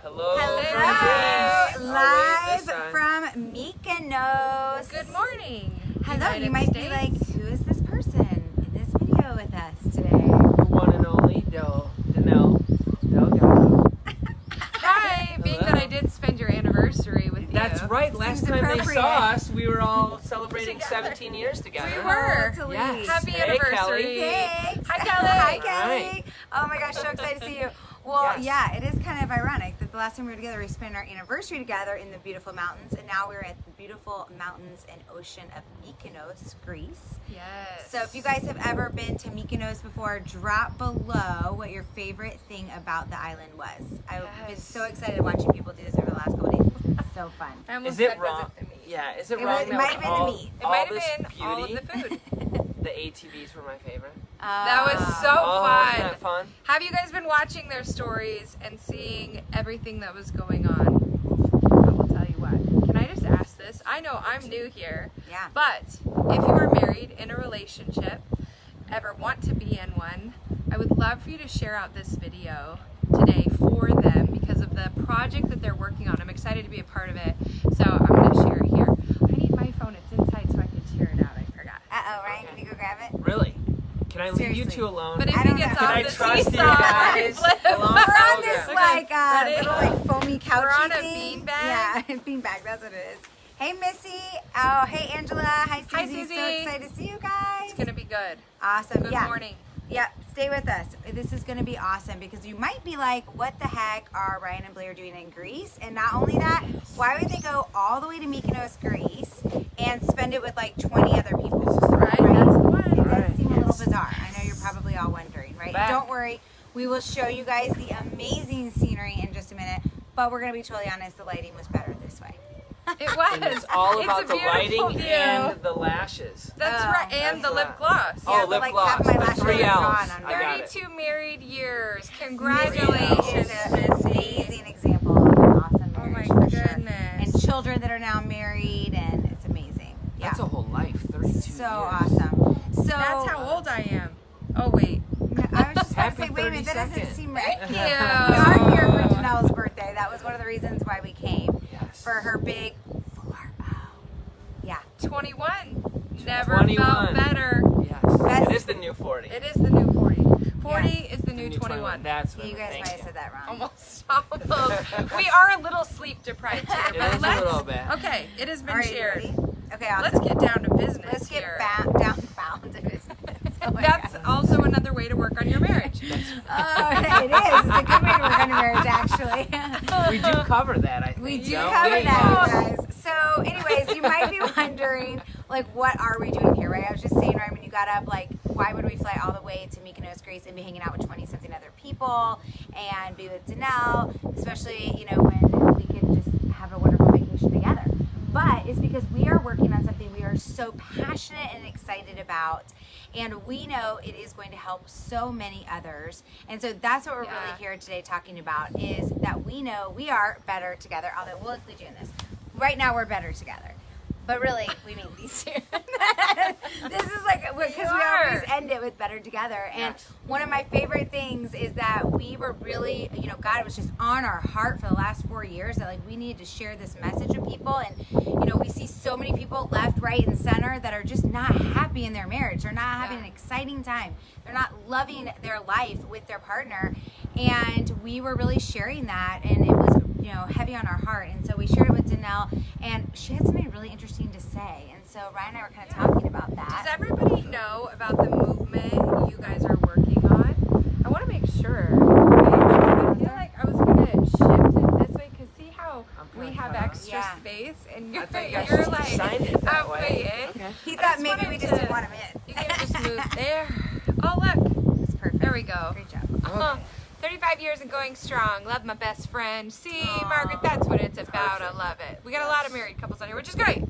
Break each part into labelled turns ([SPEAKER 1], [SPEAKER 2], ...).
[SPEAKER 1] Hello.
[SPEAKER 2] Hello. Live
[SPEAKER 1] Oh, wait,
[SPEAKER 2] from Mykonos.
[SPEAKER 3] Good morning.
[SPEAKER 2] Hello.
[SPEAKER 3] United
[SPEAKER 2] You might be
[SPEAKER 3] States.
[SPEAKER 2] like, who is this person in this video with us today?
[SPEAKER 1] The one and only Danelle Delgado.
[SPEAKER 3] Hi. Being that I did spend your anniversary with you.
[SPEAKER 1] That's right. Last
[SPEAKER 2] Seems
[SPEAKER 1] time they
[SPEAKER 2] appropriate.
[SPEAKER 1] saw us, we were all celebrating 17 years together.
[SPEAKER 3] We were.
[SPEAKER 2] Oh, totally.
[SPEAKER 1] Yes.
[SPEAKER 3] Happy
[SPEAKER 1] Hey,
[SPEAKER 3] anniversary.
[SPEAKER 1] Kelly.
[SPEAKER 2] Thanks.
[SPEAKER 3] Hi, Kelly.
[SPEAKER 2] Hi,
[SPEAKER 1] All
[SPEAKER 2] Kelly.
[SPEAKER 1] right.
[SPEAKER 2] Oh my gosh, so excited to see you. Well,
[SPEAKER 1] Yes.
[SPEAKER 2] yeah, it is kind of ironic that the last time we were together, we spent our anniversary together in the beautiful mountains, and now we're at the beautiful mountains and ocean of Mykonos, Greece.
[SPEAKER 3] Yes.
[SPEAKER 2] So if you guys have ever been to Mykonos before, drop below what your favorite thing about the island was. I've been
[SPEAKER 3] Yes.
[SPEAKER 2] so excited watching people do this over the last couple of days. It's so fun.
[SPEAKER 3] I almost
[SPEAKER 1] Is it
[SPEAKER 3] said,
[SPEAKER 1] wrong?
[SPEAKER 3] was it the meat?
[SPEAKER 1] Yeah, is it
[SPEAKER 2] It
[SPEAKER 1] wrong
[SPEAKER 2] was- it
[SPEAKER 1] that
[SPEAKER 2] might have been the
[SPEAKER 1] all,
[SPEAKER 2] meat.
[SPEAKER 3] It
[SPEAKER 1] all
[SPEAKER 3] might
[SPEAKER 1] this
[SPEAKER 3] have been
[SPEAKER 1] beauty,
[SPEAKER 3] all of the food.
[SPEAKER 1] the ATVs were my favorite?
[SPEAKER 3] That was so
[SPEAKER 1] Oh,
[SPEAKER 3] fun.
[SPEAKER 1] isn't that fun?
[SPEAKER 3] Have you guys been watching their stories and seeing everything that was going on? I will tell you what. Can I just ask this? I know I'm new here,
[SPEAKER 2] Yeah.
[SPEAKER 3] but if you are married in a relationship, ever want to be in one, I would love for you to share out this video today for them because of the project that they're working on. I'm excited to be a part of it, so I'm going to share it here. I need my phone. It's inside so I can share it out. I forgot.
[SPEAKER 2] Uh-oh, Ryan, can you go grab it?
[SPEAKER 1] Really? Can I leave you
[SPEAKER 2] Seriously.
[SPEAKER 1] two alone?
[SPEAKER 3] But if
[SPEAKER 2] I
[SPEAKER 3] he
[SPEAKER 2] don't
[SPEAKER 3] gets
[SPEAKER 2] know.
[SPEAKER 1] Can
[SPEAKER 3] off
[SPEAKER 1] I
[SPEAKER 3] the
[SPEAKER 1] trust you
[SPEAKER 3] seesaw,
[SPEAKER 1] guys?
[SPEAKER 3] flip.
[SPEAKER 1] Along?
[SPEAKER 2] We're on
[SPEAKER 1] Okay.
[SPEAKER 2] this
[SPEAKER 3] Okay. Ready?
[SPEAKER 2] little like foamy couchy
[SPEAKER 3] We're on a
[SPEAKER 2] thing.
[SPEAKER 3] beanbag?
[SPEAKER 2] Yeah, beanbag. That's what it is. Hey Missy. Oh, hey Angela. Hi Susie.
[SPEAKER 3] Hi, Susie.
[SPEAKER 2] So excited to see you guys.
[SPEAKER 3] It's going to be good.
[SPEAKER 2] Awesome.
[SPEAKER 3] Good
[SPEAKER 2] yeah.
[SPEAKER 3] morning.
[SPEAKER 2] Yep. Stay with us. This is going to be awesome because you might be like, what the heck are Ryan and Blair doing in Greece? And not only that, why would they go all the way to Mykonos, Greece, and spend it with like 20 other people?
[SPEAKER 3] Right? That's the
[SPEAKER 2] It
[SPEAKER 3] one.
[SPEAKER 2] does
[SPEAKER 1] Right.
[SPEAKER 2] seem a little bizarre. I know you're probably all wondering, right?
[SPEAKER 1] Back.
[SPEAKER 2] Don't worry. We will show you guys the amazing scenery in just a minute. But we're going to be totally honest, the lighting was better this way.
[SPEAKER 3] It was.
[SPEAKER 1] And it's all
[SPEAKER 3] It's
[SPEAKER 1] about
[SPEAKER 3] a
[SPEAKER 1] the
[SPEAKER 3] beautiful
[SPEAKER 1] lighting
[SPEAKER 3] view.
[SPEAKER 1] and the lashes.
[SPEAKER 3] That's
[SPEAKER 2] Oh,
[SPEAKER 3] right. And the
[SPEAKER 1] that's
[SPEAKER 3] lip
[SPEAKER 1] right.
[SPEAKER 3] gloss.
[SPEAKER 1] Oh,
[SPEAKER 2] but
[SPEAKER 1] lip
[SPEAKER 2] like
[SPEAKER 1] gloss.
[SPEAKER 2] half my
[SPEAKER 1] The
[SPEAKER 2] lashes
[SPEAKER 1] three
[SPEAKER 2] are
[SPEAKER 1] L's.
[SPEAKER 2] gone on
[SPEAKER 1] I got it.
[SPEAKER 3] 32 married years.
[SPEAKER 2] Missy
[SPEAKER 3] Congratulations,
[SPEAKER 2] is an
[SPEAKER 3] Missy.
[SPEAKER 2] amazing example of an awesome
[SPEAKER 3] Oh my
[SPEAKER 2] marriage for sure.
[SPEAKER 3] goodness.
[SPEAKER 2] And children that are now married, and it's amazing. Yeah.
[SPEAKER 1] That's a whole life, 32
[SPEAKER 2] so
[SPEAKER 1] years.
[SPEAKER 2] awesome. So
[SPEAKER 3] That's how old I am. Oh, wait.
[SPEAKER 2] I was just about to
[SPEAKER 1] Happy
[SPEAKER 2] say, wait a minute, that doesn't
[SPEAKER 1] 32nd.
[SPEAKER 2] seem right.
[SPEAKER 3] Thank
[SPEAKER 2] We
[SPEAKER 3] you.
[SPEAKER 2] are here for Danelle's birthday. That was one of the reasons why we came.
[SPEAKER 1] Yes.
[SPEAKER 2] For her big 4-0. Yeah.
[SPEAKER 3] 21. Never
[SPEAKER 1] 21.
[SPEAKER 3] felt better.
[SPEAKER 1] Yes.
[SPEAKER 2] That's-
[SPEAKER 1] It is the new 40.
[SPEAKER 3] It is the new 40. 40
[SPEAKER 2] Yeah.
[SPEAKER 3] is the new 21.
[SPEAKER 1] That's
[SPEAKER 2] Yeah,
[SPEAKER 1] what
[SPEAKER 2] you guys
[SPEAKER 1] thank
[SPEAKER 2] might have
[SPEAKER 1] you.
[SPEAKER 2] said that wrong.
[SPEAKER 3] Almost. We are a little sleep deprived here.
[SPEAKER 1] It
[SPEAKER 3] but
[SPEAKER 1] is a
[SPEAKER 3] let's,
[SPEAKER 1] little bit.
[SPEAKER 3] Okay, it has been
[SPEAKER 2] All right, you
[SPEAKER 3] shared.
[SPEAKER 2] ready? Okay, awesome.
[SPEAKER 3] Let's get down to business
[SPEAKER 2] Let's get
[SPEAKER 3] here.
[SPEAKER 2] down to business. Oh my
[SPEAKER 3] That's
[SPEAKER 2] God.
[SPEAKER 3] also another way to work on your marriage.
[SPEAKER 2] It is. It's a good way to work on your marriage, actually.
[SPEAKER 1] We do cover that, I think.
[SPEAKER 2] We do
[SPEAKER 1] don't
[SPEAKER 2] cover
[SPEAKER 1] we?
[SPEAKER 2] that, you guys. So, anyways, you might be wondering, like, what are we doing here, right? I was just saying, right, when you got up, like, why would we fly all the way to Mykonos, Greece, and be hanging out with 20-something other people and be with Danelle, especially, you know, when we could just have a wonderful vacation together. But it's because we are working on something we are so passionate and excited about, and we know it is going to help so many others. And so that's what we're really here today talking about, is that we know we are better together, although we'll include you in this. Right now we're better together. But really, we mean these two. This is like, because we always end it with better together. And
[SPEAKER 1] Yes.
[SPEAKER 2] one of my favorite things is that we were really, you know, God was just on our heart for the last 4 years that, like, we needed to share this message with people. And, you know, we see so many people left, right, and center that are just not happy in their marriage. They're not having an exciting time. They're not loving their life with their partner. And we were really sharing that, and it was, you know, heavy on our heart. And so we shared it with Danelle, and she had something really interesting to say. And so Ryan and I were kind of talking about
[SPEAKER 3] Does
[SPEAKER 2] that.
[SPEAKER 3] everybody know about the movement you guys are working on? I want to make sure. Right? I feel like I was going to shift it this way because see how
[SPEAKER 1] I'm
[SPEAKER 3] we
[SPEAKER 1] kinda
[SPEAKER 3] have
[SPEAKER 1] cut.
[SPEAKER 3] extra
[SPEAKER 2] Yeah.
[SPEAKER 3] space and
[SPEAKER 1] I
[SPEAKER 3] you're,
[SPEAKER 1] think I
[SPEAKER 3] you're
[SPEAKER 1] just
[SPEAKER 3] like
[SPEAKER 1] designed it that way.
[SPEAKER 3] outweighed.
[SPEAKER 1] Okay.
[SPEAKER 2] He
[SPEAKER 3] I
[SPEAKER 2] thought
[SPEAKER 3] just
[SPEAKER 2] maybe we
[SPEAKER 3] wanted
[SPEAKER 2] just
[SPEAKER 3] to-
[SPEAKER 2] didn't want him in.
[SPEAKER 3] You can just move there. Oh, look.
[SPEAKER 2] That's perfect.
[SPEAKER 3] There we go.
[SPEAKER 2] Great job.
[SPEAKER 3] Uh-huh. 35 years and going strong. Love my best friend. See,
[SPEAKER 2] Aw.
[SPEAKER 3] Margaret, that's what it's about. I love it. We got a lot of married couples on here, which is great.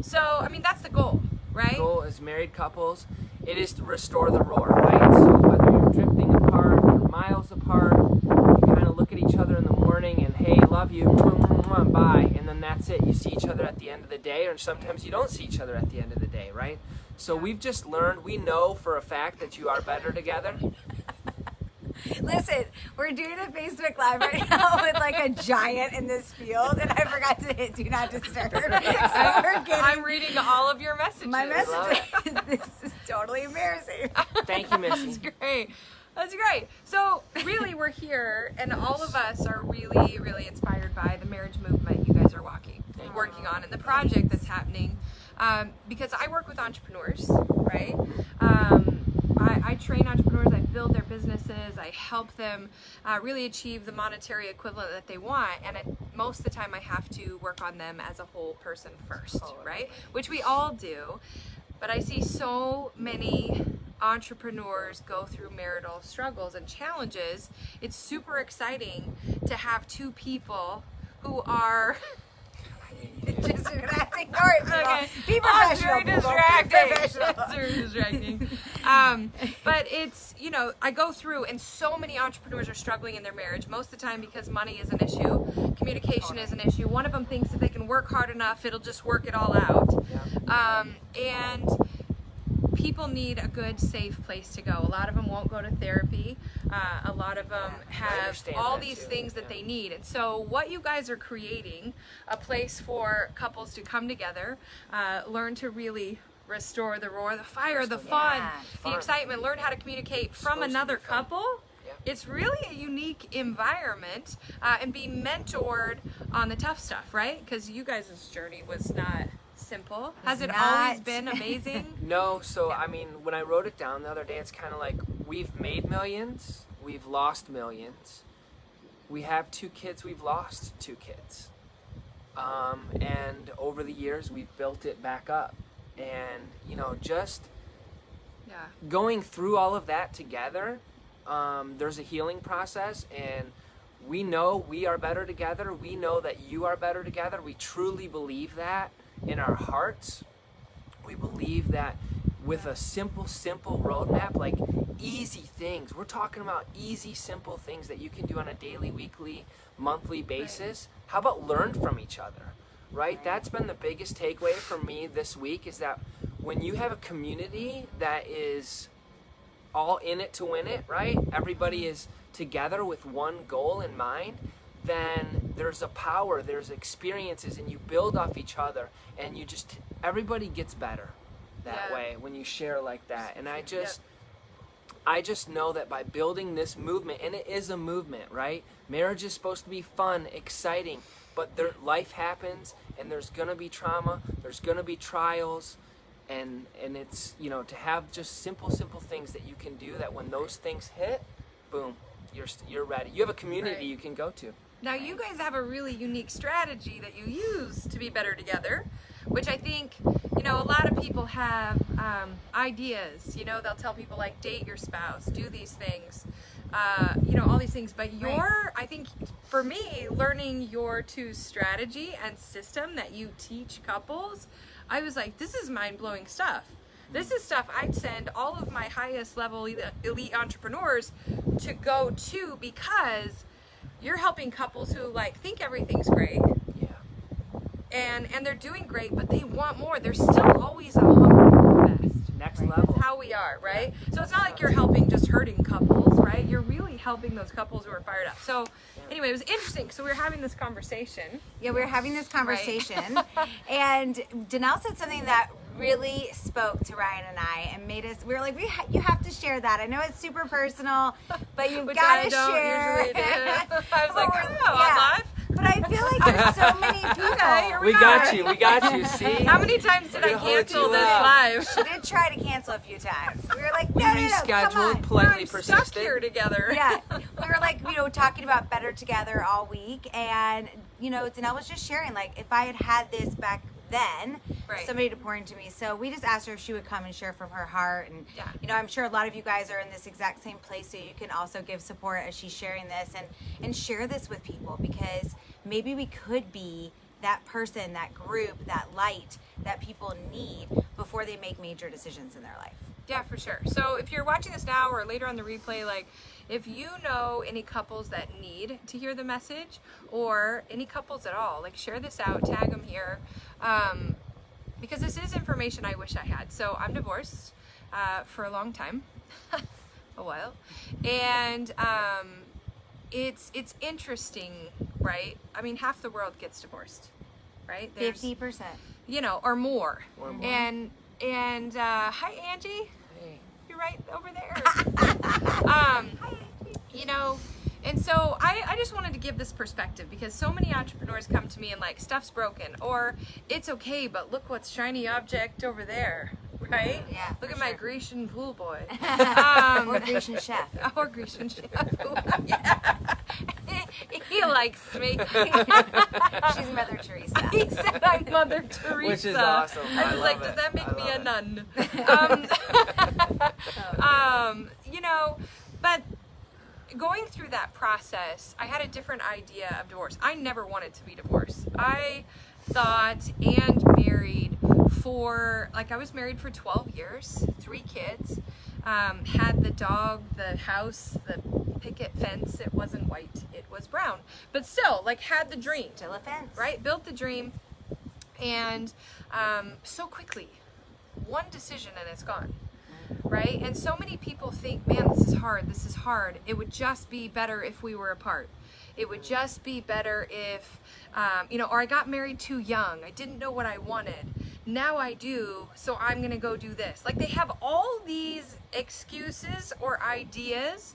[SPEAKER 3] So, I mean, that's the goal, right?
[SPEAKER 1] The goal as married couples, it is to restore the roar, right? So whether you're drifting apart or miles apart, you kind of look at each other in the morning and, hey, love you, mwah, mwah, mwah, bye, and then that's it. You see each other at the end of the day, or sometimes you don't see each other at the end of the day, right? So we've just learned, we know for a fact that you are better together.
[SPEAKER 2] Listen, we're doing a Facebook Live right now with like a giant in this field, and I forgot to hit Do Not Disturb. So we're getting
[SPEAKER 3] I'm reading all of your messages.
[SPEAKER 2] my
[SPEAKER 1] Love
[SPEAKER 2] message. This is totally embarrassing.
[SPEAKER 1] Thank you, Missy.
[SPEAKER 3] That's great. That's great. So really, we're here, and all of us are really, really inspired by the marriage movement you guys are working on, and the project that's happening. Because I work with entrepreneurs, right? I train entrepreneurs. I build their businesses. I help them really achieve the monetary equivalent that they want. And most of the time, I have to work on them as a whole person first, right? Which we all do. But I see so many entrepreneurs go through marital struggles and challenges. It's super exciting to have two people who are
[SPEAKER 2] Just have to ignore it, people.
[SPEAKER 3] okay.
[SPEAKER 2] Be
[SPEAKER 3] Oh, it's
[SPEAKER 2] professional.
[SPEAKER 3] very
[SPEAKER 2] people. Be
[SPEAKER 3] distracting.
[SPEAKER 2] professional.
[SPEAKER 3] It's very distracting. But it's, you know, I go through, and so many entrepreneurs are struggling in their marriage, most of the time because money is an issue, communication is an issue. One of them thinks if they can work hard enough, it'll just work it all out. And people need a good, safe place to go. A lot of them won't go to therapy. A lot of them have
[SPEAKER 1] understand
[SPEAKER 3] all
[SPEAKER 1] that
[SPEAKER 3] these
[SPEAKER 1] too.
[SPEAKER 3] things that they need. And so what you guys are creating, a place for couples to come together, learn to really restore the roar, the fire, the fun, the excitement, learn how to communicate from
[SPEAKER 1] Supposed to
[SPEAKER 3] another
[SPEAKER 1] be fun.
[SPEAKER 3] couple.
[SPEAKER 1] Yeah.
[SPEAKER 3] It's really a unique environment, and be mentored on the tough stuff, right? Because you guys' journey was not simple. Has it always
[SPEAKER 2] not.
[SPEAKER 3] been amazing?
[SPEAKER 1] No, so I mean, when I wrote it down the other day, it's kind of like we've made millions, we've lost millions. We have 2 kids, we've lost 2 kids. And over the years, we've built it back up. And, you know, just
[SPEAKER 3] Yeah.
[SPEAKER 1] going through all of that together, there's a healing process, and we know we are better together. We know that you are better together. We truly believe that in our hearts. We believe that with a simple roadmap, like easy things. We're talking about easy, simple things that you can do on a daily, weekly, monthly basis. How about learn from each other, right? That's been the biggest takeaway for me this week, is that when you have a community that is all in it to win it, right? Everybody is together with one goal in mind, then there's a power, there's experiences, and you build off each other, and you just, everybody gets better that way when you share like that. And I just know that by building this movement, and it is a movement, right? Marriage is supposed to be fun, exciting, but life happens, and there's gonna be trauma, there's gonna be trials, and it's, you know, to have just simple things that you can do, that when those things hit, boom, you're ready. You have a community you can go to.
[SPEAKER 3] Now you guys have a really unique strategy that you use to be better together, which I think, you know, a lot of people have ideas. You know, they'll tell people like, date your spouse, do these things, you know, all these things. But I think for me, learning your 2 strategy and system that you teach couples, I was like, this is mind-blowing stuff. This is stuff I'd send all of my highest level elite entrepreneurs to go to, because you're helping couples who like think everything's great.
[SPEAKER 1] Yeah.
[SPEAKER 3] And they're doing great, but they want more. There's still always a hunger for the best.
[SPEAKER 1] Next level.
[SPEAKER 3] That's how we are, right? So it's not like you're helping just hurting couples, right? You're really helping those couples who are fired up. So anyway, it was interesting. So we were having this conversation.
[SPEAKER 2] Yeah, we were having this conversation, and Danelle said something that really spoke to Ryan and I, and made us. We were like, you have to share that. I know it's super personal, but you've got to share.
[SPEAKER 3] Usually do. I was like, oh,
[SPEAKER 2] Yeah.
[SPEAKER 3] I'm live.
[SPEAKER 2] But I feel like there's so many people.
[SPEAKER 3] Okay, here
[SPEAKER 1] We got you. See?
[SPEAKER 3] How many times did I
[SPEAKER 1] We're gonna hold
[SPEAKER 3] cancel
[SPEAKER 1] you
[SPEAKER 3] this
[SPEAKER 1] up.
[SPEAKER 3] live?
[SPEAKER 2] She did try to cancel a few times. We were like,
[SPEAKER 1] We
[SPEAKER 2] no, come
[SPEAKER 1] rescheduled,
[SPEAKER 2] on.
[SPEAKER 1] politely
[SPEAKER 3] I'm
[SPEAKER 1] persisted.
[SPEAKER 3] stuck here together.
[SPEAKER 2] Yeah, we were like, you know, talking about better together all week, and you know, Danelle was just sharing, like, if I had this back then, somebody to pour into me. So we just asked her if she would come and share from her heart, and you know, I'm sure a lot of you guys are in this exact same place, so you can also give support as she's sharing this, and share this with people, because maybe we could be that person, that group, that light that people need before they make major decisions in their life.
[SPEAKER 3] Yeah, for sure. So if you're watching this now or later on the replay, like, if you know any couples that need to hear the message, or any couples at all, like, share this out, tag them here, because this is information I wish I had. So I'm divorced for a long time. a while. And it's interesting, right? I mean, half the world gets divorced, right?
[SPEAKER 2] 50%.
[SPEAKER 3] You know, or more.
[SPEAKER 1] Or more.
[SPEAKER 3] And hi, Angie.
[SPEAKER 1] Hey.
[SPEAKER 3] You're right over there. You know, and so I just wanted to give this perspective, because so many entrepreneurs come to me and like, stuff's broken, or it's okay, but look what's shiny object over there, right?
[SPEAKER 2] Yeah,
[SPEAKER 3] Look
[SPEAKER 2] for
[SPEAKER 3] at my
[SPEAKER 2] sure.
[SPEAKER 3] Grecian pool boy.
[SPEAKER 2] Or Grecian chef.
[SPEAKER 3] Or Grecian chef. Yeah. He likes me.
[SPEAKER 2] She's Mother Teresa.
[SPEAKER 3] He said I'm Mother Teresa.
[SPEAKER 1] Which is awesome.
[SPEAKER 3] I was
[SPEAKER 1] love
[SPEAKER 3] like,
[SPEAKER 1] it.
[SPEAKER 3] does that make
[SPEAKER 1] I
[SPEAKER 3] me
[SPEAKER 1] love
[SPEAKER 3] a
[SPEAKER 1] it.
[SPEAKER 3] nun? You know, but going through that process, I had a different idea of divorce. I never wanted to be divorced. I thought and married for, like, I was married for 12 years, 3 kids, had the dog, the house, the picket fence. It wasn't white, it was brown, but still, like, had the dream.
[SPEAKER 2] Still a fence.
[SPEAKER 3] Right? Built the dream, and so quickly, one decision and it's gone. Right? And so many people think, man, this is hard. It would just be better if we were apart. It would just be better if, you know, or I got married too young. I didn't know what I wanted. Now I do, so I'm going to go do this. Like, they have all these excuses or ideas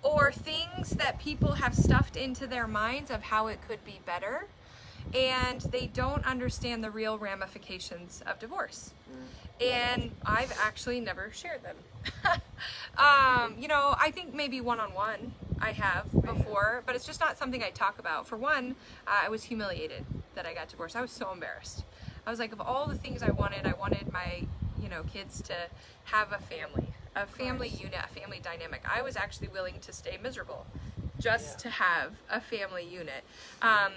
[SPEAKER 3] or things that people have stuffed into their minds of how it could be better, and they don't understand the real ramifications of divorce. And I've actually never shared them. You know, I think maybe one-on-one I have before, but it's just not something I talk about. For one, I was humiliated that I got divorced. I was so embarrassed. I was like, of all the things I wanted my, you know, kids to have a family unit, a family dynamic. I was actually willing to stay miserable just to have a family unit.
[SPEAKER 2] A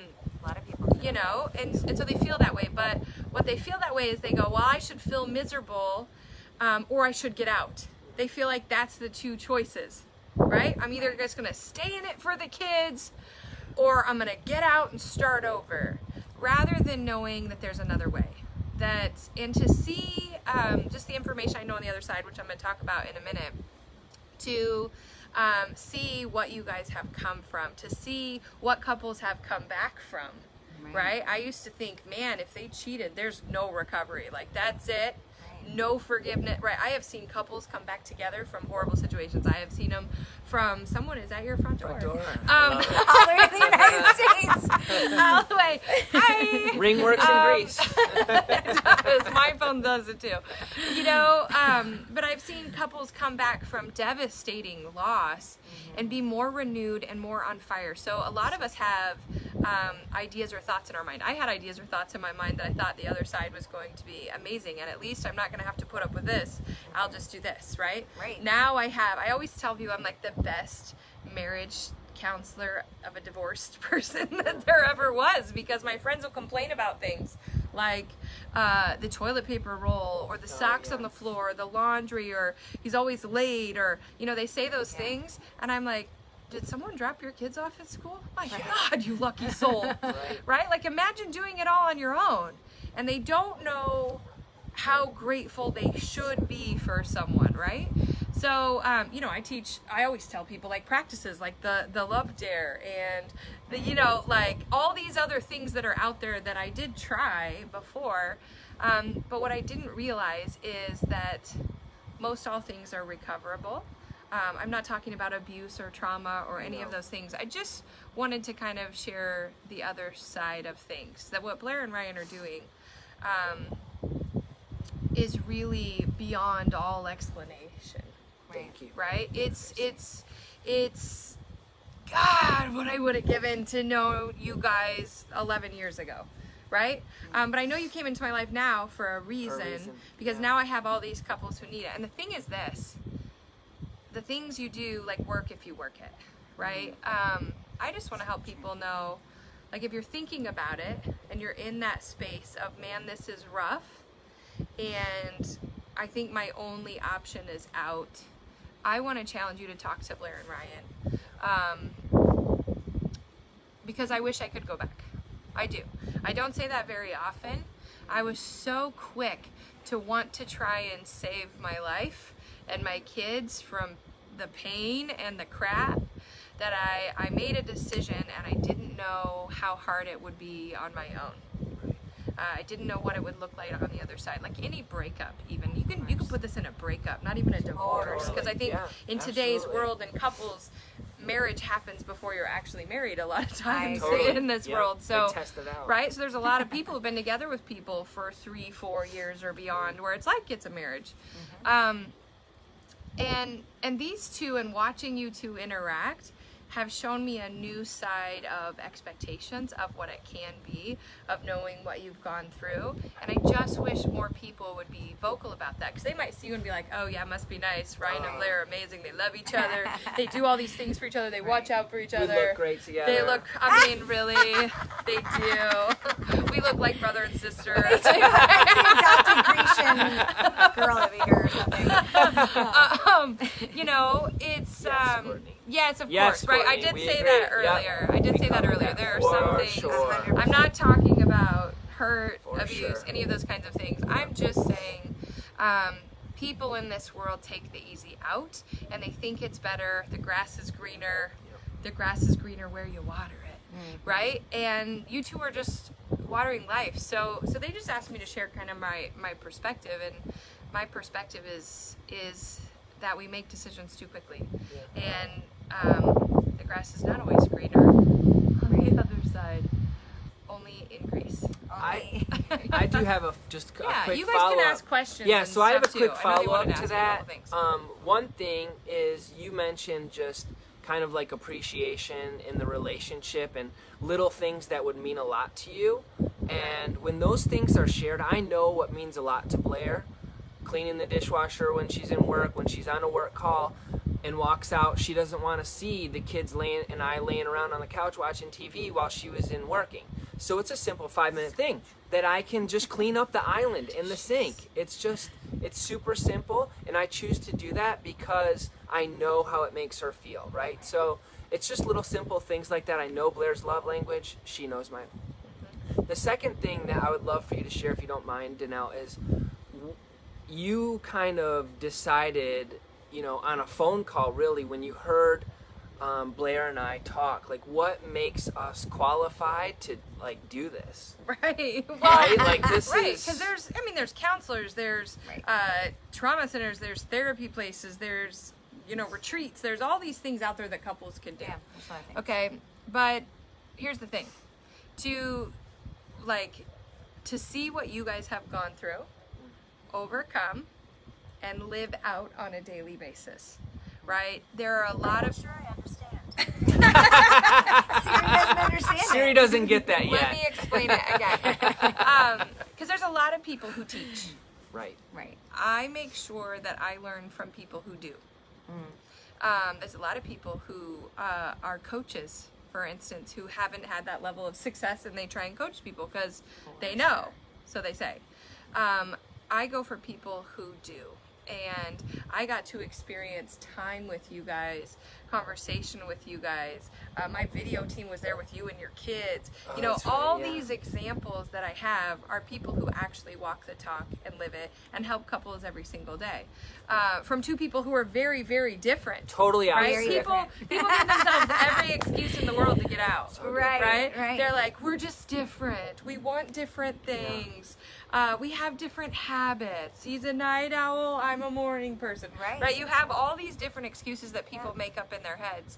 [SPEAKER 2] lot of people.
[SPEAKER 3] You know, and so they feel that way, but what they feel that way is they go, well, I should feel miserable, or I should get out. They feel like that's the two choices, right? I'm either just gonna stay in it for the kids, or I'm gonna get out and start over, rather than knowing that there's another way. And to see just the information I know on the other side, which I'm gonna talk about in a minute, to see what you guys have come from, to see what couples have come back from, right? I used to think, man, if they cheated, there's no recovery. Like, that's it. No forgiveness, right? I have seen couples come back together from horrible situations. I have seen them from, someone is at your front door.
[SPEAKER 2] All the way to the United States.
[SPEAKER 3] All the way. Hi.
[SPEAKER 1] Ring works in Greece.
[SPEAKER 3] It does. My phone does it too. You know, but I've seen couples come back from devastating loss and be more renewed and more on fire. So a lot of us have ideas or thoughts in our mind. I had ideas or thoughts in my mind that I thought the other side was going to be amazing, and at least I'm not going to have to put up with this. I'll just do this, right?
[SPEAKER 2] Right.
[SPEAKER 3] Now I always tell people I'm like the best marriage counselor of a divorced person that there ever was, because my friends will complain about things like the toilet paper roll, or the socks on the floor, or the laundry, or he's always late, or, you know, they say those things, and I'm like, did someone drop your kids off at school? My God, you lucky soul. Right? Like, imagine doing it all on your own. And they don't know how grateful they should be for someone, right? So, you know, I always tell people, like, practices like the love dare and the, you know, like all these other things that are out there that I did try before. But what I didn't realize is that most all things are recoverable. I'm not talking about abuse or trauma or any of those things. I just wanted to kind of share the other side of things, that what Blair and Ryan are doing is really beyond all explanation.
[SPEAKER 1] Thank you.
[SPEAKER 3] Right? It's God, what I would have given to know you guys 11 years ago. Right? But I know you came into my life now for a reason, because now I have all these couples who need it. And the thing is this, the things you do, like, work if you work it, right? I just want to help people know, like, if you're thinking about it and you're in that space of, man, this is rough, and I think my only option is out, I want to challenge you to talk to Blair and Ryan, because I wish I could go back. I do. I don't say that very often. I was so quick to want to try and save my life and my kids from the pain and the crap that I made a decision and I didn't know how hard it would be on my own. I didn't know what it would look like on the other side. Like any breakup, even you can put this in a breakup, not even a divorce, because I think in today's world and couples, marriage happens before you're actually married a lot of times in this world. So
[SPEAKER 1] test it out.
[SPEAKER 3] right, so there's a lot of people who've been together with people for 3-4 years or beyond, where it's like it's a marriage. And these two, and watching you two interact, have shown me a new side of expectations of what it can be, of knowing what you've gone through. And I just wish more people would be vocal about that, because they might see you and be like, oh yeah, must be nice. Ryan and Blair are amazing. They love each other. They do all these things for each other. They watch out for each other.
[SPEAKER 1] We look great together.
[SPEAKER 3] They look, I mean, really, they do. We look like brother and sister.
[SPEAKER 2] Adopted Grecian girl over here or something.
[SPEAKER 3] You know, it's yes, of
[SPEAKER 1] Yes,
[SPEAKER 3] course, right? I
[SPEAKER 1] Courtney,
[SPEAKER 3] did
[SPEAKER 1] we
[SPEAKER 3] say
[SPEAKER 1] agree.
[SPEAKER 3] that earlier.
[SPEAKER 1] Yep.
[SPEAKER 3] I did
[SPEAKER 1] We
[SPEAKER 3] say that
[SPEAKER 1] covered
[SPEAKER 3] earlier.
[SPEAKER 1] that
[SPEAKER 3] There are
[SPEAKER 1] for
[SPEAKER 3] some things.
[SPEAKER 1] sure.
[SPEAKER 3] I'm not talking about hurt,
[SPEAKER 1] For
[SPEAKER 3] abuse,
[SPEAKER 1] sure.
[SPEAKER 3] any of those kinds of things. I'm just saying, people in this world take the easy out, and they think it's better. The grass is greener. The grass is greener where you water it, right? And you two are just watering life. So they just asked me to share kind of my perspective, and my perspective is that we make decisions too quickly, and the grass is not always greener on the other side, only in Greece.
[SPEAKER 1] I do have a quick
[SPEAKER 3] you guys
[SPEAKER 1] follow-up.
[SPEAKER 3] can ask questions.
[SPEAKER 1] Yeah,
[SPEAKER 3] and
[SPEAKER 1] so I have a
[SPEAKER 3] stuff,
[SPEAKER 1] quick
[SPEAKER 3] too. I know you
[SPEAKER 1] follow-up
[SPEAKER 3] wanted
[SPEAKER 1] to
[SPEAKER 3] ask me a
[SPEAKER 1] that.
[SPEAKER 3] couple things.
[SPEAKER 1] One thing is you mentioned just kind of like appreciation in the relationship and little things that would mean a lot to you. And when those things are shared, I know what means a lot to Blair. Cleaning the dishwasher when she's in work, when she's on a work call and walks out, she doesn't want to see the kids laying around on the couch watching TV while she was in working. So it's a simple 5-minute thing that I can just clean up the island in the sink. It's super simple, and I choose to do that because I know how it makes her feel, right? So it's just little simple things like that. I know Blair's love language. She knows mine. The second thing that I would love for you to share, if you don't mind, Danelle, is you kind of decided, on a phone call, really, when you heard Blair and I talk, like, what makes us qualified to, like, do this?
[SPEAKER 3] Right. Well,
[SPEAKER 1] right? Like, this
[SPEAKER 3] right,
[SPEAKER 1] is...
[SPEAKER 3] because there's counselors, there's trauma centers, there's therapy places, there's, retreats, there's all these things out there that couples can do.
[SPEAKER 2] Yeah, that's what I think.
[SPEAKER 3] Okay, but here's the thing. To see what you guys have gone through, overcome, and live out on a daily basis, right? There are a lot of...
[SPEAKER 2] Sure, I understand. Siri doesn't understand
[SPEAKER 1] Siri
[SPEAKER 2] it.
[SPEAKER 1] doesn't get that yet.
[SPEAKER 3] Let me explain it again. Because there's a lot of people who teach.
[SPEAKER 1] Right.
[SPEAKER 2] Right.
[SPEAKER 3] I make sure that I learn from people who do. There's a lot of people who are coaches, for instance, who haven't had that level of success, and they try and coach people because they know, so they say. I go for people who do. And I got to experience time with you guys, conversation with you guys. My video team was there with you and your kids.
[SPEAKER 1] That's
[SPEAKER 3] all
[SPEAKER 1] right, yeah.
[SPEAKER 3] these examples that I have are people who actually walk the talk and live it and help couples every single day. From two people who are very, very different.
[SPEAKER 1] Totally
[SPEAKER 3] Right?
[SPEAKER 1] opposite.
[SPEAKER 3] People give themselves every excuse in the world to get out.
[SPEAKER 2] Right.
[SPEAKER 3] They're like, we're just different. We want different things. We have different habits. He's a night owl. I'm a morning person.
[SPEAKER 2] Right.
[SPEAKER 3] You have all these different excuses that people make up in their heads.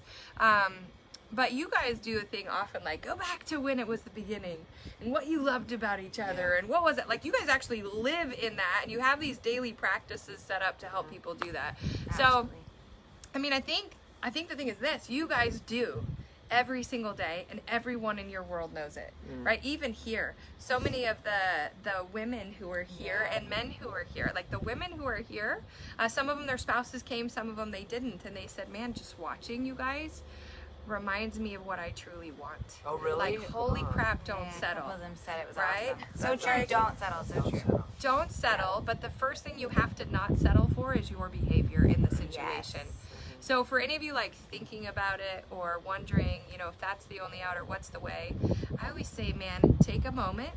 [SPEAKER 3] But you guys do a thing often like, go back to when it was the beginning and what you loved about each other and what was it. Like, you guys actually live in that, and you have these daily practices set up to help people do that.
[SPEAKER 2] Absolutely.
[SPEAKER 3] So, I think the thing is this: you guys do every single day, and everyone in your world knows it, right? Even here, so many of the women who are here and men who are here, like the women who are here, some of them, their spouses came, some of them they didn't, and they said, man, just watching you guys reminds me of what I truly want.
[SPEAKER 1] Oh, really?
[SPEAKER 3] Like, holy crap, don't
[SPEAKER 2] Yeah, a
[SPEAKER 3] settle.
[SPEAKER 2] couple of them said it was
[SPEAKER 3] Right?
[SPEAKER 2] awesome. So
[SPEAKER 1] That's
[SPEAKER 2] true.
[SPEAKER 3] like-
[SPEAKER 2] Don't settle. So true.
[SPEAKER 3] Don't settle, but the first thing you have to not settle for is your behavior in the situation.
[SPEAKER 2] Yes.
[SPEAKER 3] So for any of you like thinking about it or wondering, if that's the only out or what's the way, I always say, man, take a moment,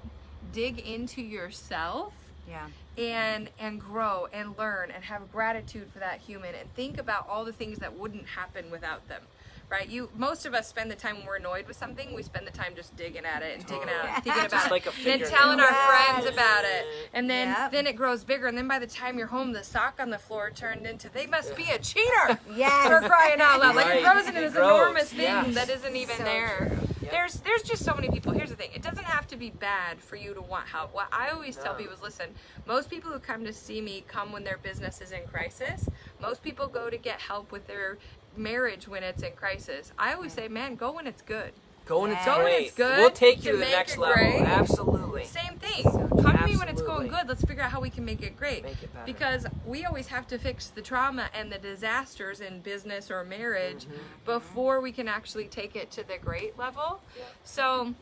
[SPEAKER 3] dig into yourself,
[SPEAKER 2] Yeah.
[SPEAKER 3] and grow and learn and have gratitude for that human and think about all the things that wouldn't happen without them. Right? Most of us spend the time when we're annoyed with something, we spend the time just digging at it and digging at it and thinking about
[SPEAKER 1] like
[SPEAKER 3] it.
[SPEAKER 1] a
[SPEAKER 3] Then
[SPEAKER 1] fingernail.
[SPEAKER 3] telling our
[SPEAKER 2] Yes.
[SPEAKER 3] friends about it. And then
[SPEAKER 2] Yep.
[SPEAKER 3] then it grows bigger, and then by the time you're home, the sock on the floor turned into they must be a cheater.
[SPEAKER 2] Yes.
[SPEAKER 3] For crying out loud. Like it
[SPEAKER 1] Right.
[SPEAKER 3] grows into
[SPEAKER 1] It
[SPEAKER 3] this
[SPEAKER 1] grows.
[SPEAKER 3] enormous thing
[SPEAKER 1] Yes.
[SPEAKER 3] that isn't even
[SPEAKER 2] So
[SPEAKER 3] there.
[SPEAKER 2] true.
[SPEAKER 1] Yep.
[SPEAKER 3] There's just so many people. Here's the thing. It doesn't have to be bad for you to want help. What I always tell
[SPEAKER 1] No.
[SPEAKER 3] people is, listen, most people who come to see me come when their business is in crisis. Most people go to get help with their marriage when it's in crisis. I always say, man, go when it's good.
[SPEAKER 1] Go when it's
[SPEAKER 2] Go when
[SPEAKER 1] great.
[SPEAKER 3] it's good
[SPEAKER 1] We'll take
[SPEAKER 3] to
[SPEAKER 1] you to the
[SPEAKER 3] make
[SPEAKER 1] next
[SPEAKER 3] it
[SPEAKER 1] level.
[SPEAKER 3] great.
[SPEAKER 1] Absolutely.
[SPEAKER 3] Same thing.
[SPEAKER 2] So
[SPEAKER 3] Come to me when it's going
[SPEAKER 1] Absolutely.
[SPEAKER 3] good. Let's figure out how we can make it great.
[SPEAKER 1] Make it better.
[SPEAKER 3] Because we always have to fix the trauma and the disasters in business or marriage before we can actually take it to the great level.
[SPEAKER 1] Yeah.
[SPEAKER 3] So,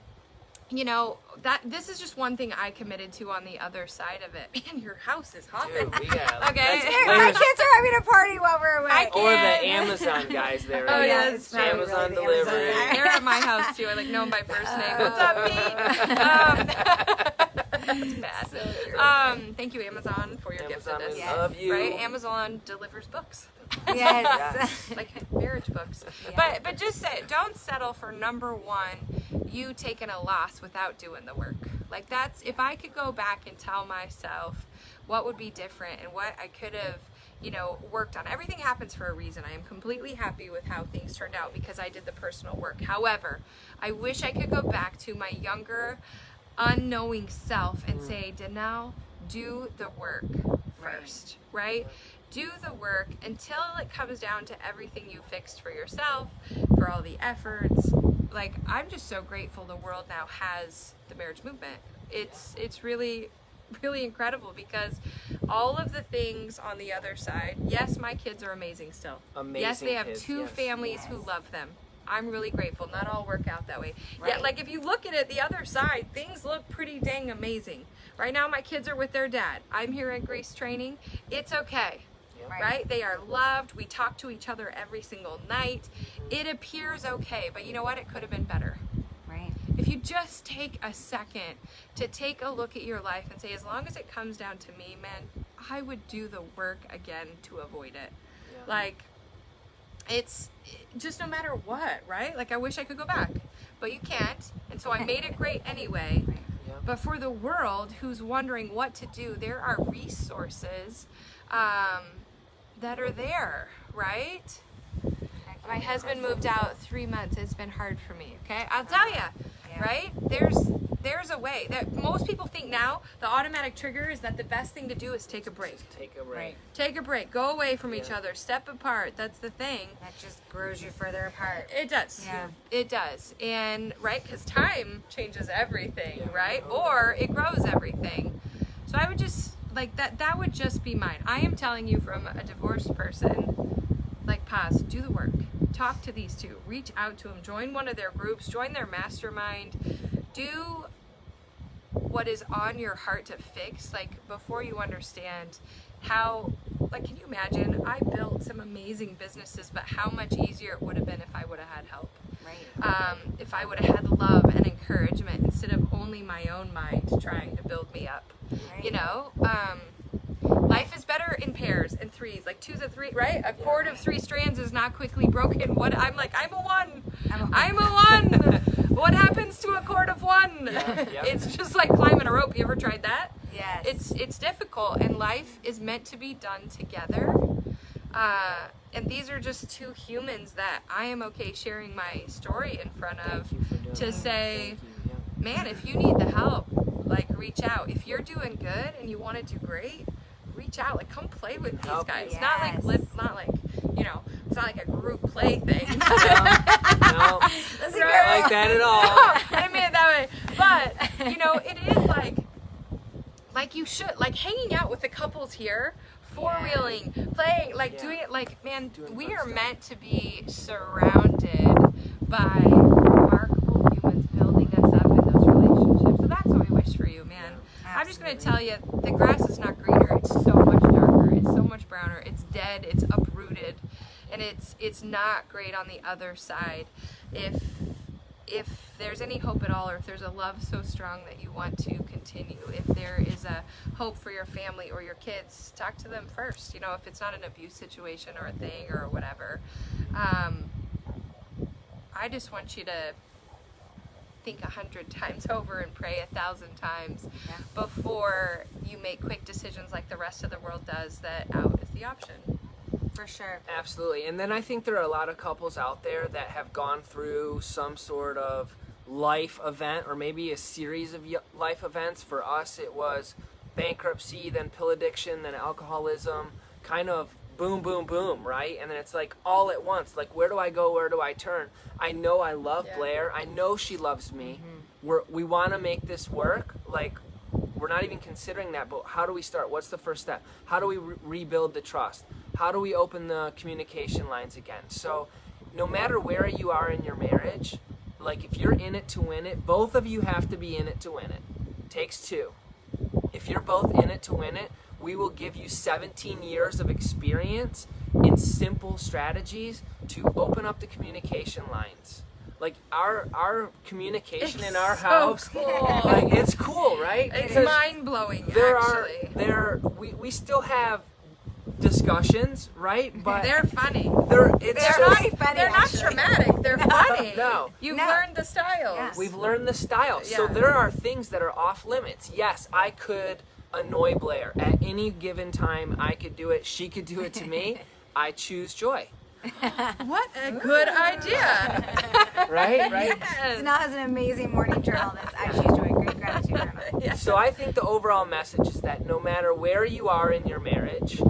[SPEAKER 3] you know, that this is just one thing I committed to on the other side of it. Man, your house is hopping.
[SPEAKER 1] Dude, we got
[SPEAKER 3] Okay.
[SPEAKER 1] that's
[SPEAKER 2] My
[SPEAKER 1] layers.
[SPEAKER 2] kids are having a party while we're away.
[SPEAKER 3] I
[SPEAKER 1] Or the
[SPEAKER 3] can't.
[SPEAKER 1] Amazon guys there.
[SPEAKER 3] Oh,
[SPEAKER 1] right?
[SPEAKER 3] yeah,
[SPEAKER 2] it's probably
[SPEAKER 1] Amazon
[SPEAKER 2] really the
[SPEAKER 1] delivery.
[SPEAKER 2] Amazon.
[SPEAKER 3] They're at my house too. I like know them by first name. What's up, Pete? That's bad. Thank you, Amazon, for your gift of
[SPEAKER 1] Amazon,
[SPEAKER 3] this.
[SPEAKER 1] we
[SPEAKER 2] Yes.
[SPEAKER 1] love you.
[SPEAKER 3] Right? Amazon delivers books.
[SPEAKER 2] Yes.
[SPEAKER 3] Like marriage books.
[SPEAKER 2] Yeah.
[SPEAKER 3] But just say, don't settle for number one, you taking a loss without doing the work. Like that's, if I could go back and tell myself what would be different and what I could have, you know, worked on. Everything happens for a reason. I am completely happy with how things turned out because I did the personal work. However, I wish I could go back to my younger, unknowing self and say, Danelle, do the work first, right? Do the work until it comes down to everything you fixed for yourself, for all the efforts. Like, I'm just so grateful the world now has the marriage movement. It's really, really incredible because all of the things on the other side, yes, my kids are amazing still.
[SPEAKER 1] Amazing
[SPEAKER 3] Yes, they have
[SPEAKER 1] kids,
[SPEAKER 3] two
[SPEAKER 1] yes.
[SPEAKER 3] families who love them. I'm really grateful. Not all work out that way.
[SPEAKER 2] Right.
[SPEAKER 3] Yeah, like if you look at it the other side, things look pretty dang amazing. Right now my kids are with their dad. I'm here at Grace Training. It's okay.
[SPEAKER 1] Yep.
[SPEAKER 3] Right? They are loved. We talk to each other every single night. It appears okay, but you know what? It could have been better.
[SPEAKER 2] Right.
[SPEAKER 3] If you just take a second to take a look at your life and say, as long as it comes down to me, man, I would do the work again to avoid it.
[SPEAKER 1] Yeah.
[SPEAKER 3] Like, it's just no matter what, right? Like, I wish I could go back, but you can't. And so I made it great anyway.
[SPEAKER 2] Right.
[SPEAKER 1] Yeah.
[SPEAKER 3] But for the world who's wondering what to do, there are resources that are there, right? My husband moved out 3 months. It's been hard for me, okay? I'll tell you,
[SPEAKER 2] Yeah.
[SPEAKER 3] right? There's a way that most people think now the automatic trigger is that the best thing to do is take a break.
[SPEAKER 1] Take a break.
[SPEAKER 2] Right.
[SPEAKER 3] Take a break. Go away from each
[SPEAKER 1] Yeah.
[SPEAKER 3] other. Step apart. That's the thing.
[SPEAKER 2] That just grows you further apart.
[SPEAKER 3] It does.
[SPEAKER 2] Yeah.
[SPEAKER 3] It does. And, right, because time changes everything,
[SPEAKER 1] Yeah.
[SPEAKER 3] right? Or it grows everything. So I would just, like, that would just be mine. I am telling you from a divorced person, like, pause, do the work. Talk to these two. Reach out to them. Join one of their groups. Join their mastermind. Do what is on your heart to fix, like, before you understand how, like, can you imagine? I built some amazing businesses, but how much easier it would have been if I would have had help.
[SPEAKER 2] Right.
[SPEAKER 3] If I would have had love and encouragement instead of only my own mind trying to build me up.
[SPEAKER 2] Right.
[SPEAKER 3] You know, life is better in pairs and threes, like twos and three, right? A cord of 3 strands is not quickly broken. What I'm like, I'm a one. I'm a one. What happens to a cord of 1?
[SPEAKER 1] Yeah.
[SPEAKER 3] It's just like climbing a rope. You ever tried that?
[SPEAKER 2] Yes.
[SPEAKER 3] It's difficult, and life is meant to be done together. And these are just two humans that I am okay sharing my story in front of
[SPEAKER 1] Thank you for doing
[SPEAKER 3] to
[SPEAKER 1] that.
[SPEAKER 3] say,
[SPEAKER 1] Thank you.
[SPEAKER 3] man, if you need the help, like, reach out. If you're doing good and you want to do great, reach out. Like, come play with these
[SPEAKER 1] Help
[SPEAKER 3] guys.
[SPEAKER 2] you.
[SPEAKER 3] Not like
[SPEAKER 2] Yes.
[SPEAKER 3] not like, you know, it's not like a group play thing.
[SPEAKER 1] Yeah. No,
[SPEAKER 2] Let's
[SPEAKER 1] not
[SPEAKER 2] go.
[SPEAKER 1] like that at all.
[SPEAKER 3] I didn't mean it that way. But, you know, it is like you should, like, hanging out with the couples here, four-wheeling, playing, like,
[SPEAKER 1] Yeah.
[SPEAKER 3] doing it, like, man,
[SPEAKER 1] Doing
[SPEAKER 3] we
[SPEAKER 1] fun
[SPEAKER 3] are
[SPEAKER 1] stuff.
[SPEAKER 3] meant to be surrounded by remarkable humans building us up in those relationships. So that's what we wish for you, man. I'm just going to tell you, the grass is not greener. It's so much darker. It's so much browner. It's dead. It's uprooted. And it's not great on the other side. if there's any hope at all, or if there's a love so strong that you want to continue, if there is a hope for your family or your kids, talk to them first. You know, if it's not an abuse situation or a thing or whatever. I just want you to think 100 times over and pray 1,000 times before you make quick decisions like the rest of the world does, that out is the option.
[SPEAKER 2] For sure.
[SPEAKER 1] Absolutely. And then I think there are a lot of couples out there that have gone through some sort of life event, or maybe a series of life events. For us, it was bankruptcy, then pill addiction, then alcoholism, kind of boom, boom, boom, right? And then it's like all at once. Like, where do I go? Where do I turn? I know I love Blair. I know she loves me. We want to make this work. Like, we're not even considering that, but how do we start? What's the first step? How do we rebuild the trust? How do we open the communication lines again? So no matter where you are in your marriage, like, if you're in it to win it, both of you have to be in it to win it. Takes two. If you're both in it to win it, we will give you 17 years of experience in simple strategies to open up the communication lines. Like, our communication in our house,
[SPEAKER 3] cool.
[SPEAKER 1] like, it's cool, right?
[SPEAKER 3] It's
[SPEAKER 1] Because
[SPEAKER 3] mind-blowing,
[SPEAKER 1] we still have discussions, right? But
[SPEAKER 3] they're funny.
[SPEAKER 1] They're
[SPEAKER 2] not funny.
[SPEAKER 3] They're not
[SPEAKER 2] actually.
[SPEAKER 3] traumatic. They're funny.
[SPEAKER 1] No.
[SPEAKER 3] You've
[SPEAKER 2] No.
[SPEAKER 3] learned the styles.
[SPEAKER 2] Yes.
[SPEAKER 1] We've learned the style. So
[SPEAKER 3] Yeah.
[SPEAKER 1] there are things that are off limits. Yes, I could annoy Blair. At any given time, I could do it. She could do it to me. I choose joy.
[SPEAKER 3] What a good idea.
[SPEAKER 1] Right?
[SPEAKER 3] Yes.
[SPEAKER 2] Danelle has an amazing morning journal that's actually doing great gratitude journal.
[SPEAKER 3] Yes.
[SPEAKER 1] So I think the overall message is that no matter where you are in your marriage,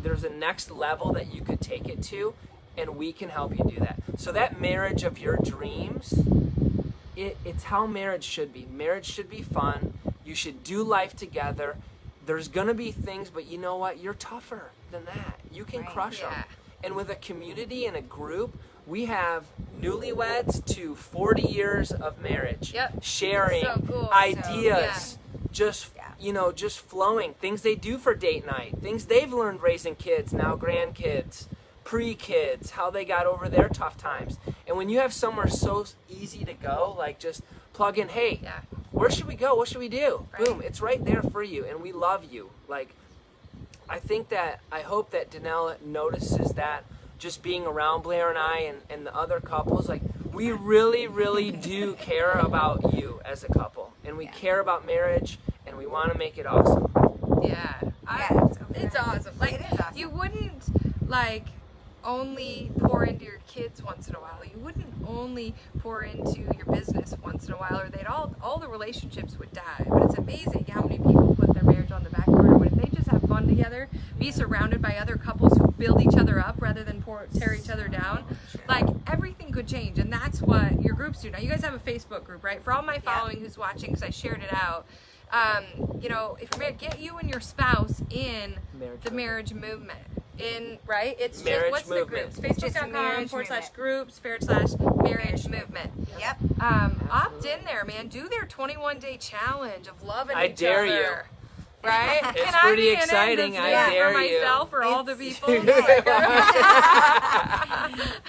[SPEAKER 1] there's a next level that you could take it to, and we can help you do that. So that marriage of your dreams, it's how marriage should be. Marriage should be fun. You should do life together. There's gonna be things, but you know what? You're tougher than that. You can crush them.
[SPEAKER 3] Yeah.
[SPEAKER 1] And with a community and a group, we have newlyweds to 40 years of marriage, sharing
[SPEAKER 3] So cool.
[SPEAKER 1] ideas, just flowing, things they do for date night, things they've learned raising kids, now grandkids, pre-kids, how they got over their tough times. And when you have somewhere so easy to go, like, just plug in, hey, where should we go? What should we do?
[SPEAKER 3] Right.
[SPEAKER 1] Boom, it's right there for you, and we love you. Like, I hope that Danelle notices that, just being around Blair and I and the other couples, like, we really, really do care about you as a couple, and we care about marriage, and we want to make it awesome.
[SPEAKER 3] Yeah. It's awesome. Like,
[SPEAKER 2] It is awesome.
[SPEAKER 3] you wouldn't, like, only pour into your kids once in a while. You wouldn't only pour into your business once in a while, or they'd all the relationships would die. But it's amazing how many people put their marriage on the back burner when, if they just have fun together, be surrounded by other couples who build each other up rather than tear each other down, like, everything could change. And that's what your groups do. Now, you guys have a Facebook group, right? For all my following who's watching, because I shared it out, if you're married, get you and your spouse in the marriage movement. Right? It's
[SPEAKER 1] Marriage
[SPEAKER 3] what's
[SPEAKER 1] movement.
[SPEAKER 3] the groups?
[SPEAKER 2] Just marriage
[SPEAKER 3] Facebook.com/groups/marriage movement.
[SPEAKER 2] Yep.
[SPEAKER 3] Opt in there, man. Do their 21-day challenge of loving
[SPEAKER 1] I
[SPEAKER 3] each
[SPEAKER 1] dare
[SPEAKER 3] other.
[SPEAKER 1] you.
[SPEAKER 3] Right?
[SPEAKER 1] It's
[SPEAKER 3] Can I
[SPEAKER 1] pretty
[SPEAKER 3] be in it
[SPEAKER 1] exciting.
[SPEAKER 3] this
[SPEAKER 1] I
[SPEAKER 3] week
[SPEAKER 1] dare
[SPEAKER 3] for
[SPEAKER 1] you.
[SPEAKER 3] myself or all the people?
[SPEAKER 2] The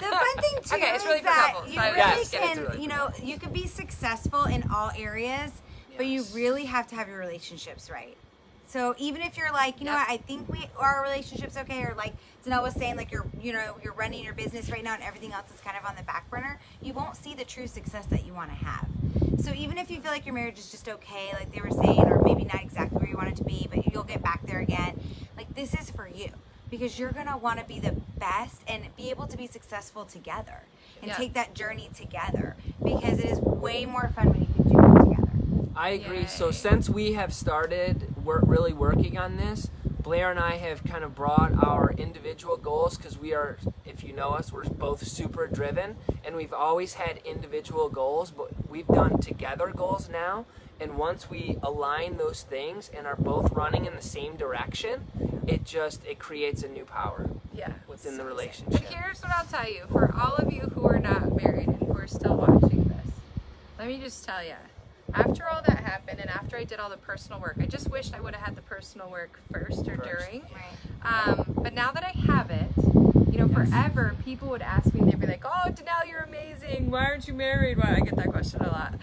[SPEAKER 2] fun thing too
[SPEAKER 3] Okay, it's really
[SPEAKER 2] is
[SPEAKER 3] for
[SPEAKER 2] that
[SPEAKER 3] couples.
[SPEAKER 2] you
[SPEAKER 3] I-
[SPEAKER 2] really
[SPEAKER 1] Yes.
[SPEAKER 2] can, you could be successful in all areas, but you really have to have your relationships right. So even if you're like, you know what, I think our relationship's okay, or like Danelle was saying, like, you're running your business right now and everything else is kind of on the back burner, you won't see the true success that you want to have. So even if you feel like your marriage is just okay, like they were saying, or maybe not exactly where you want it to be, but you'll get back there again, like, this is for you, because you're going to want to be the best and be able to be successful together and take that journey together, because it is way more fun when you can do it together.
[SPEAKER 1] I agree.
[SPEAKER 3] Yay.
[SPEAKER 1] So since we have started really working on this, Blair and I have kind of brought our individual goals, because we are, if you know us, we're both super driven, and we've always had individual goals, but we've done together goals now. And once we align those things and are both running in the same direction, it creates a new power within the relationship.
[SPEAKER 3] But here's what I'll tell you. For all of you who are not married and who are still watching this, let me just tell you, after all that happened and after I did all the personal work, I just wished I would have had the personal work first or during.
[SPEAKER 2] Right.
[SPEAKER 3] But now that I have it, You know, forever people would ask me, they'd be like, "Oh, Danelle, you're amazing. Why aren't you married?" Why I get that question a lot.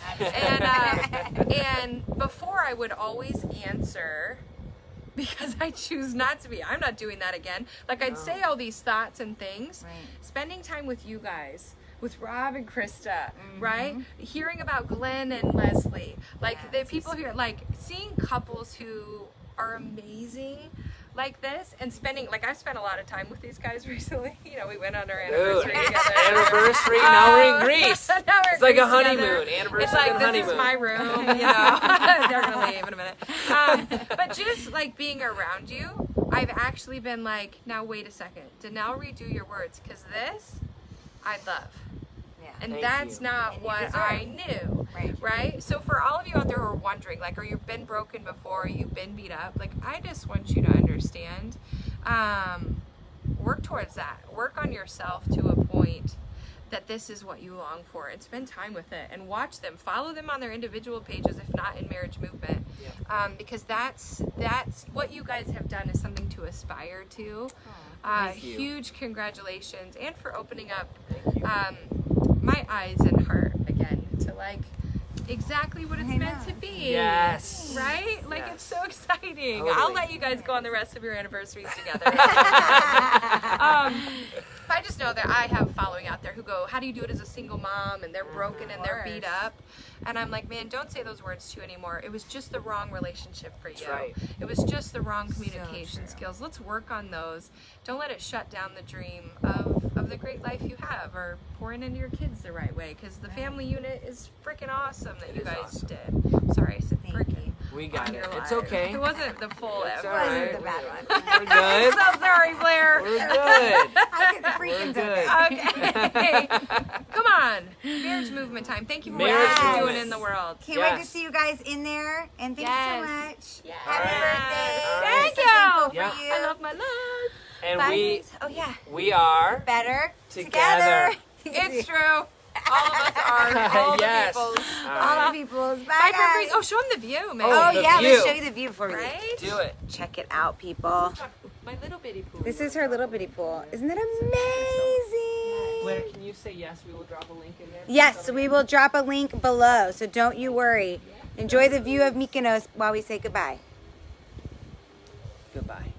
[SPEAKER 3] And before I would always answer, because I choose not to be. I'm not doing that again. Like I'd say all these thoughts and things.
[SPEAKER 2] Right.
[SPEAKER 3] Spending time with you guys, with Rob and Krista, right? Hearing about Glenn and Leslie. Like the people here, like seeing couples who are amazing like this and spending, like I've spent a lot of time with these guys recently. You know, we went on our anniversary together.
[SPEAKER 1] Anniversary, now we're in Greece.
[SPEAKER 3] Now we're
[SPEAKER 1] It's like a
[SPEAKER 3] Greece together.
[SPEAKER 1] honeymoon. Anniversary
[SPEAKER 3] It's like,
[SPEAKER 1] and
[SPEAKER 3] this
[SPEAKER 1] honeymoon.
[SPEAKER 3] is my room, you know. They're gonna leave in a minute. But just like being around you, I've actually been like, now wait a second, Danelle, redo your words, because this I love. And
[SPEAKER 1] Thank
[SPEAKER 3] that's
[SPEAKER 1] you.
[SPEAKER 3] not
[SPEAKER 2] And you
[SPEAKER 3] what
[SPEAKER 2] deserve.
[SPEAKER 3] I knew, right? So for all of you out there who are wondering, like, or you've been broken before, you've been beat up, like, I just want you to understand, work towards that. Work on yourself to a point that this is what you long for, and spend time with it and watch them. Follow them on their individual pages, if not in Marriage Movement, because that's what you guys have done is something to aspire to.
[SPEAKER 1] Thank you.
[SPEAKER 3] Huge congratulations, and for opening up my eyes and heart again to like exactly what it's meant to be.
[SPEAKER 1] Yes.
[SPEAKER 3] Right? Like
[SPEAKER 1] Yes.
[SPEAKER 3] it's so exciting.
[SPEAKER 1] Totally.
[SPEAKER 3] I'll let you guys go on the rest of your anniversaries together. I just know that I have following out there who go, how do you do it as a single mom? And they're broken and they're beat up. And I'm like, man, don't say those words to you anymore. It was just the wrong relationship for you.
[SPEAKER 1] That's right.
[SPEAKER 3] It was just the wrong communication skills. Let's work on those. Don't let it shut down the dream of the great life you have, or pouring into your kids the right way, because the family unit is freaking awesome that you guys did. Sorry, I said freaking.
[SPEAKER 1] We got
[SPEAKER 3] on
[SPEAKER 1] it.
[SPEAKER 3] your
[SPEAKER 1] It's
[SPEAKER 3] lives.
[SPEAKER 1] okay.
[SPEAKER 3] It wasn't the full
[SPEAKER 1] It's
[SPEAKER 3] effort.
[SPEAKER 1] all right.
[SPEAKER 2] the bad
[SPEAKER 1] We're good.
[SPEAKER 3] So sorry, Blair.
[SPEAKER 1] We're good.
[SPEAKER 2] I get
[SPEAKER 1] We're
[SPEAKER 2] freaking
[SPEAKER 1] good.
[SPEAKER 3] Okay. Come on. Marriage movement time. Thank you for
[SPEAKER 1] Marriage
[SPEAKER 3] what you're doing
[SPEAKER 1] movement.
[SPEAKER 3] in the world.
[SPEAKER 2] Can't wait to
[SPEAKER 1] Yes.
[SPEAKER 2] see you guys in there. And thanks so much.
[SPEAKER 3] Yes.
[SPEAKER 2] Happy birthday.
[SPEAKER 1] All
[SPEAKER 2] We're
[SPEAKER 3] right.
[SPEAKER 2] so
[SPEAKER 3] Thank
[SPEAKER 2] thankful
[SPEAKER 1] you.
[SPEAKER 2] for you.
[SPEAKER 3] I love my life.
[SPEAKER 1] And
[SPEAKER 2] Bye. Oh yeah.
[SPEAKER 1] we are
[SPEAKER 2] Better
[SPEAKER 1] together.
[SPEAKER 3] It's true. All of us are. All the
[SPEAKER 1] Yes.
[SPEAKER 3] peoples.
[SPEAKER 2] All the peoples. Bye,
[SPEAKER 3] Bye,
[SPEAKER 2] guys.
[SPEAKER 3] Greece. Oh, show them the view, man.
[SPEAKER 2] Oh,
[SPEAKER 1] the
[SPEAKER 2] yeah,
[SPEAKER 1] view.
[SPEAKER 2] let's show you the view before we leave.
[SPEAKER 3] Right?
[SPEAKER 1] do it.
[SPEAKER 2] Check it out, people.
[SPEAKER 3] My little bitty pool.
[SPEAKER 2] This is her little bitty pool. Isn't that
[SPEAKER 1] Blair,
[SPEAKER 2] amazing?
[SPEAKER 1] can you say yes? We will drop a link in there.
[SPEAKER 2] Yes, we will drop a link below, so don't you worry. Enjoy the view of Mykonos while we say goodbye.
[SPEAKER 1] Goodbye.